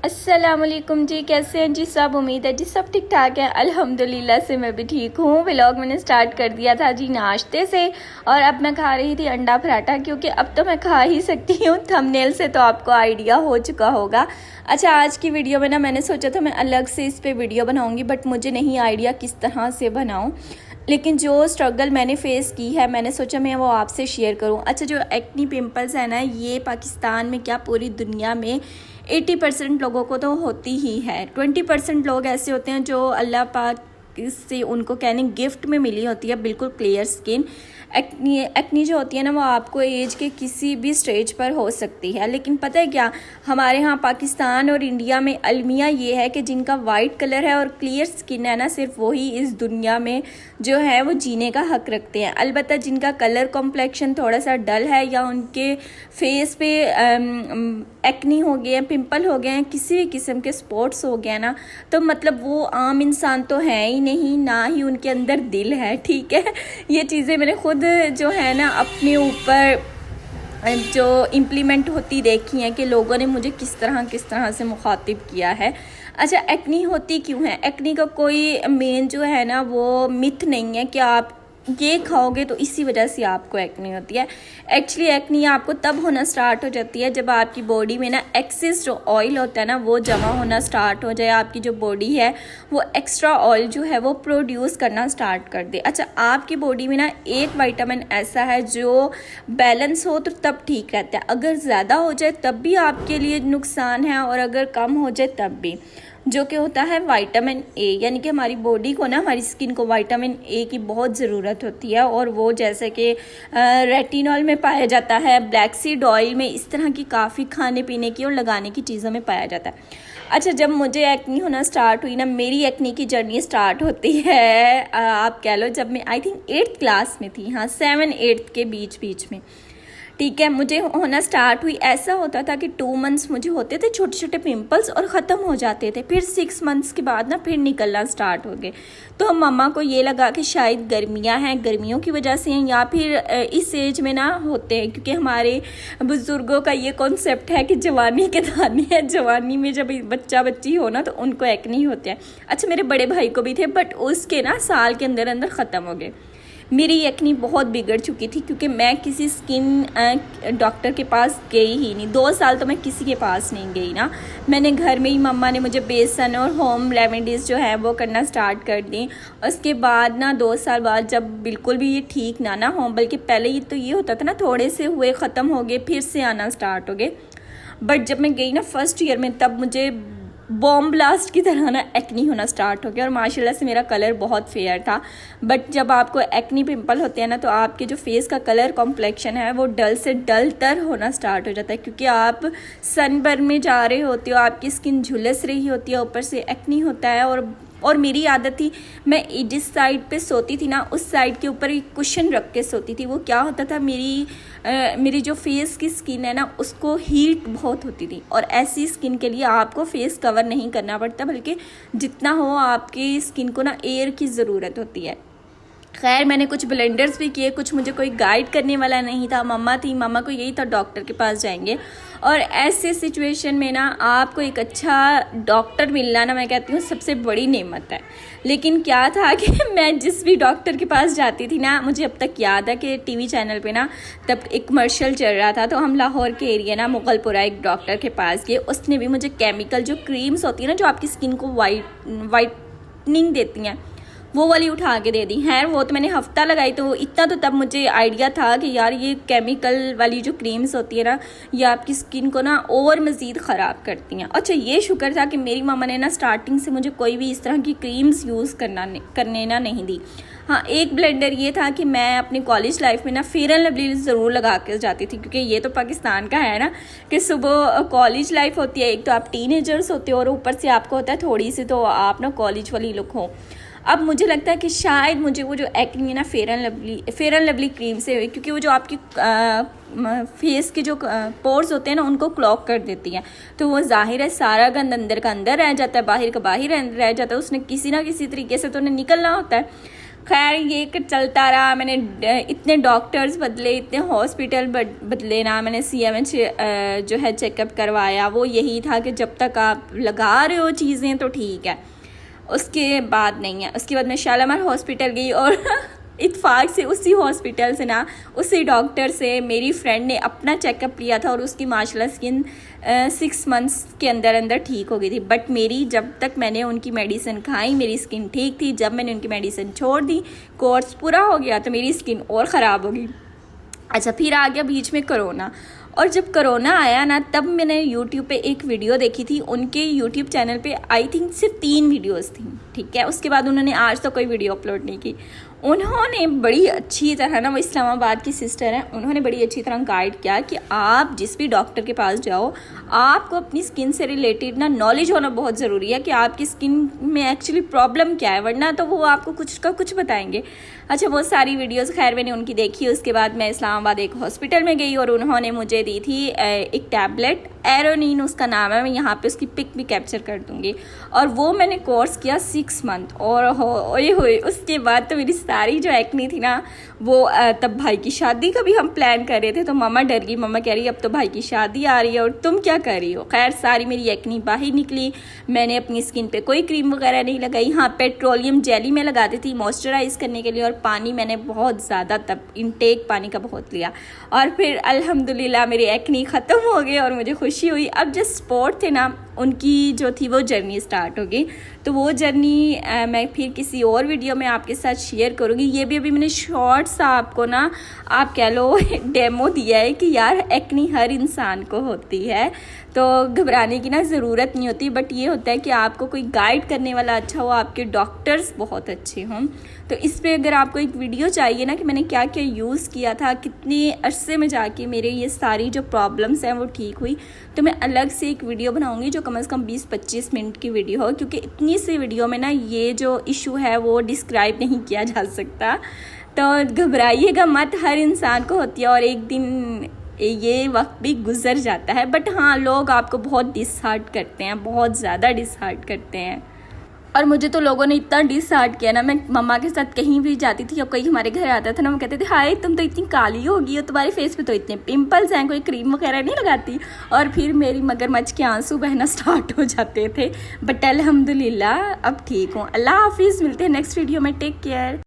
अस्सलामुअलैकुम जी, कैसे हैं जी सब। उम्मीद है जी सब ठीक ठाक है। अल्हम्दुलिल्लाह से मैं भी ठीक हूँ। व्लॉग मैंने स्टार्ट कर दिया था जी नाश्ते से और अब मैं खा रही थी अंडा पराठा, क्योंकि अब तो मैं खा ही सकती हूँ। थंबनेल से तो आपको आइडिया हो चुका होगा। अच्छा, आज की वीडियो में ना मैंने सोचा था मैं अलग से इस पर वीडियो बनाऊँगी, बट मुझे नहीं आइडिया किस तरह से बनाऊँ। लेकिन जो स्ट्रगल मैंने फ़ेस की है, मैंने सोचा मैं वो आपसे शेयर करूं। अच्छा, जो एक्नी पिंपल्स है ना, ये पाकिस्तान में क्या पूरी दुनिया में 80% लोगों को तो होती ही है। 20% लोग ऐसे होते हैं जो अल्लाह पाक से उनको कहने गिफ्ट में मिली होती है बिल्कुल क्लियर स्किन। एक्नी जो होती है ना, वो आपको एज के किसी भी स्टेज पर हो सकती है। लेकिन पता है क्या, हमारे यहाँ पाकिस्तान और इंडिया में अलमिया ये है कि जिनका वाइट कलर है और क्लियर स्किन है ना, सिर्फ वही इस दुनिया में जो है वो जीने का हक रखते हैं। अलबत्ता जिनका कलर कॉम्प्लेक्शन थोड़ा सा डल है या उनके फेस पे एक्नी हो गए हैं, पिंपल हो गए हैं, किसी भी किस्म के स्पॉट्स हो गए ना, तो मतलब वो आम इंसान तो है ही नहीं, ना ही उनके अंदर दिल है। ठीक है, ये चीज़ें मैंने खुद जो है ना अपने ऊपर जो इम्प्लीमेंट होती देखी हैं कि लोगों ने मुझे किस तरह से मुखातिब किया है। अच्छा, एक्नी होती क्यों है? एक्नी का कोई मेन जो है ना वो मिथ नहीं है कि आप ये खाओगे तो इसी वजह से आपको एक्नी होती है। एक्चुअली एक्नी आपको तब होना स्टार्ट हो जाती है जब आपकी बॉडी में ना एक्सेस जो ऑयल होता है ना वो जमा होना स्टार्ट हो जाए। आपकी जो बॉडी है वो एक्स्ट्रा ऑयल जो है वो प्रोड्यूस करना स्टार्ट कर दे। अच्छा, आपकी बॉडी में ना एक विटामिन ऐसा है जो बैलेंस हो तो तब ठीक रहता है। अगर ज़्यादा हो जाए तब भी आपके लिए नुकसान है, और अगर कम हो जाए तब भी, जो कि होता है विटामिन ए। यानी कि हमारी बॉडी को ना, हमारी स्किन को विटामिन ए की बहुत ज़रूरत होती है, और वो जैसे कि रेटिनॉल में पाया जाता है, ब्लैक सीड ऑयल में, इस तरह की काफ़ी खाने पीने की और लगाने की चीज़ों में पाया जाता है। अच्छा, जब मुझे एक्नी होना स्टार्ट हुई ना, मेरी एक्नी की जर्नी स्टार्ट होती है आप कह लो जब मैं आई थिंक 8th क्लास में थी। हाँ, 7-8 के बीच में। ठीक है, मुझे होना स्टार्ट हुई। ऐसा होता था कि 2 मंथ्स मुझे होते थे छोटे छोटे पिंपल्स और ख़त्म हो जाते थे। फिर 6 मंथ्स के बाद ना फिर निकलना स्टार्ट हो गए। तो मम्मा को ये लगा कि शायद गर्मियां हैं, गर्मियों की वजह से हैं, या फिर इस एज में ना होते हैं, क्योंकि हमारे बुज़ुर्गों का ये कॉन्सेप्ट है कि जवानी के दाने हैं, जवानी में जब बच्चा बच्ची हो ना तो उनको एक्ने होते हैं। अच्छा, मेरे बड़े भाई को भी थे, बट उसके ना साल के अंदर अंदर ख़त्म हो गए। मेरी एक्नी बहुत बिगड़ चुकी थी, क्योंकि मैं किसी स्किन डॉक्टर के पास गई ही नहीं। 2 साल तो मैं किसी के पास नहीं गई ना। मैंने घर में ही, मम्मा ने मुझे बेसन और होम रेमेडीज़ जो है वो करना स्टार्ट कर दी। उसके बाद ना 2 साल बाद जब बिल्कुल भी ये ठीक ना हो, बल्कि पहले ये तो ये होता था ना, थोड़े से हुए ख़त्म हो गए, फिर से आना स्टार्ट हो गए। बट जब मैं गई ना फर्स्ट ईयर में, तब मुझे बॉम्ब ब्लास्ट की तरह ना एक्नी होना स्टार्ट हो गया, और माशाल्लाह से मेरा कलर बहुत फेयर था। बट जब आपको एक्नी पिंपल होते हैं ना, तो आपके जो फेस का कलर कॉम्प्लेक्शन है वो डल से डल तर होना स्टार्ट हो जाता है, क्योंकि आप सनबर्न में जा रहे होते हो, आपकी स्किन झुलस रही होती है, ऊपर से एक्नी होता है। और मेरी आदत थी, मैं जिस साइड पे सोती थी ना, उस साइड के ऊपर एक कुशन रख के सोती थी। वो क्या होता था, मेरी जो फेस की स्किन है ना उसको हीट बहुत होती थी, और ऐसी स्किन के लिए आपको फेस कवर नहीं करना पड़ता, बल्कि जितना हो आपकी स्किन को ना एयर की ज़रूरत होती है। खैर, मैंने कुछ ब्लेंडर्स भी किए, कुछ मुझे कोई गाइड करने वाला नहीं था। मम्मा थी, मम्मा को यही था डॉक्टर के पास जाएंगे। और ऐसे सिचुएशन में ना आपको एक अच्छा डॉक्टर मिलना ना, मैं कहती हूँ सबसे बड़ी नेमत है। लेकिन क्या था कि मैं जिस भी डॉक्टर के पास जाती थी ना, मुझे अब तक याद है कि टीवी चैनल पे ना तब एक कमर्शियल चल रहा था, तो हम लाहौर के एरिया ना मुगलपुरा एक डॉक्टर के पास गए। उसने भी मुझे केमिकल जो क्रीम्स होती है ना, जो आपकी स्किन को वाइटनिंग देती हैं, वो वाली उठा के दे दी। है वो तो मैंने हफ्ता लगाई, तो इतना तो तब मुझे आइडिया था कि यार ये केमिकल वाली जो क्रीम्स होती है ना, ये आपकी स्किन को ना और मज़ीद ख़राब करती हैं। अच्छा, ये शुक्र था कि मेरी मामा ने ना स्टार्टिंग से मुझे कोई भी इस तरह की क्रीम्स यूज़ करने ना नहीं दी। हाँ, एक ब्लेंडर ये था कि मैं अपनी कॉलेज लाइफ में ना फेयर एंड लवली ज़रूर लगा के जाती थी, क्योंकि ये तो पाकिस्तान का है ना कि सुबह कॉलेज लाइफ होती है, एक तो आप टीनेजर्स होते हो और ऊपर से आपको होता है थोड़ी सी तो आप ना कॉलेज वाली लुक हो। अब मुझे लगता है कि शायद मुझे वो जो एक्नी है ना फेयर एंड लवली क्रीम से हुई, क्योंकि वो जो आपकी फेस के जो पोर्स होते हैं ना उनको क्लॉग कर देती हैं, तो वो जाहिर है सारा गंद अंदर का अंदर रह जाता है, बाहर का बाहर रह जाता है। उसने किसी ना किसी तरीके से तो उन्हें निकलना होता है। खैर ये चलता रहा। मैंने इतने डॉक्टर्स बदले, इतने हॉस्पिटल बदले ना, मैंने CMH जो है चेकअप करवाया। वो यही था कि जब तक आप लगा रहे हो चीज़ें तो ठीक है, उसके बाद नहीं है। उसके बाद मैं शालामार हॉस्पिटल गई और इत्फाक से उसी हॉस्पिटल से ना, उसी डॉक्टर से मेरी फ्रेंड ने अपना चेकअप लिया था और उसकी माशाल्लाह स्किन 6 मंथ्स के अंदर अंदर ठीक हो गई थी। बट मेरी जब तक मैंने उनकी मेडिसिन खाई मेरी स्किन ठीक थी। जब मैंने उनकी मेडिसिन छोड़ दी, कोर्स पूरा हो गया, तो मेरी स्किन और ख़राब हो गई। अच्छा, फिर आ गया बीच में कोरोना। और जब कोरोना आया ना, तब मैंने यूट्यूब पे एक वीडियो देखी थी। उनके यूट्यूब चैनल पे आई थिंक सिर्फ 3 वीडियोस थी, ठीक है। उसके बाद उन्होंने आज तो कोई वीडियो अपलोड नहीं की। उन्होंने बड़ी अच्छी तरह ना, वो इस्लामाबाद की सिस्टर हैं, उन्होंने बड़ी अच्छी तरह गाइड किया कि आप जिस भी डॉक्टर के पास जाओ, आपको अपनी स्किन से रिलेटेड ना नॉलेज होना बहुत ज़रूरी है कि आपकी स्किन में एक्चुअली प्रॉब्लम क्या है, वरना तो वो आपको कुछ का कुछ बताएंगे। अच्छा, वो सारी वीडियोस खैर मैंने उनकी देखी। उसके बाद मैं इस्लामाबाद एक हॉस्पिटल में गई और उन्होंने मुझे दी थी एक टैबलेट, एरोनिन उसका नाम है, मैं यहाँ पे उसकी पिक भी कैप्चर कर दूँगी। और वो मैंने कोर्स किया 6 मंथ। और होए उसके बाद तो मेरी सारी जो एक्नी थी ना, वो तब भाई की शादी का भी हम प्लान कर रहे थे, तो मम्मा डर गई। मम्मा कह रही अब तो भाई की शादी आ रही है और तुम क्या कर रही हो। खैर सारी मेरी एक्नी बाहर निकली। मैंने अपनी स्किन पे कोई क्रीम वगैरह नहीं लगाई। हाँ, पेट्रोलियम जेली में लगाती थी मॉइस्चराइज करने के लिए। और पानी मैंने बहुत ज़्यादा तब इनटेक पानी का बहुत लिया। और फिर अल्हम्दुलिल्लाह मेरी एक्नी ख़त्म हो गई और मुझे खुशी हुई। अब जो स्पॉट थे ना, उनकी जो थी वो जर्नी स्टार्ट हो गई। तो वो जर्नी मैं फिर किसी और वीडियो में आपके साथ शेयर करूँगी। ये भी अभी मैंने शॉर्ट्स आपको ना, आप कह लो डेमो दिया है कि यार एक्नी हर इंसान को होती है, तो घबराने की ना ज़रूरत नहीं होती। बट ये होता है कि आपको कोई गाइड करने वाला अच्छा हो, आपके डॉक्टर्स बहुत अच्छे हों। तो इस पर अगर आपको एक वीडियो चाहिए ना कि मैंने क्या क्या यूज़ किया था, कितने अरसे में जाके मेरे ये सारी जो प्रॉब्लम्स हैं वो ठीक हुई, तो मैं अलग से एक वीडियो बनाऊंगी जो कम से कम 20-25 मिनट की वीडियो हो, क्योंकि इतनी सी वीडियो में ना ये जो इशू है वो डिस्क्राइब नहीं किया जा सकता। तो घबराइएगा मत, हर इंसान को होती है और एक दिन ये वक्त भी गुजर जाता है। बट हाँ, लोग आपको बहुत डिसहार्ट करते हैं, बहुत ज़्यादा डिसहार्ट करते हैं। और मुझे तो लोगों ने इतना डिसहार्ट किया ना, मैं मम्मा के साथ कहीं भी जाती थी या कोई हमारे घर आता था ना, वो कहते थे हाय तुम तो इतनी काली हो गई हो, तुम्हारे फेस पे तो इतने पिंपल्स हैं, कोई क्रीम वगैरह नहीं लगाती। और फिर मेरी मगरमच्छ के आंसू बहना स्टार्ट हो जाते थे। बट अल्हम्दुलिल्लाह अब ठीक हूँ। अल्लाह हाफिज़, मिलते हैं नेक्स्ट वीडियो में, टेक केयर।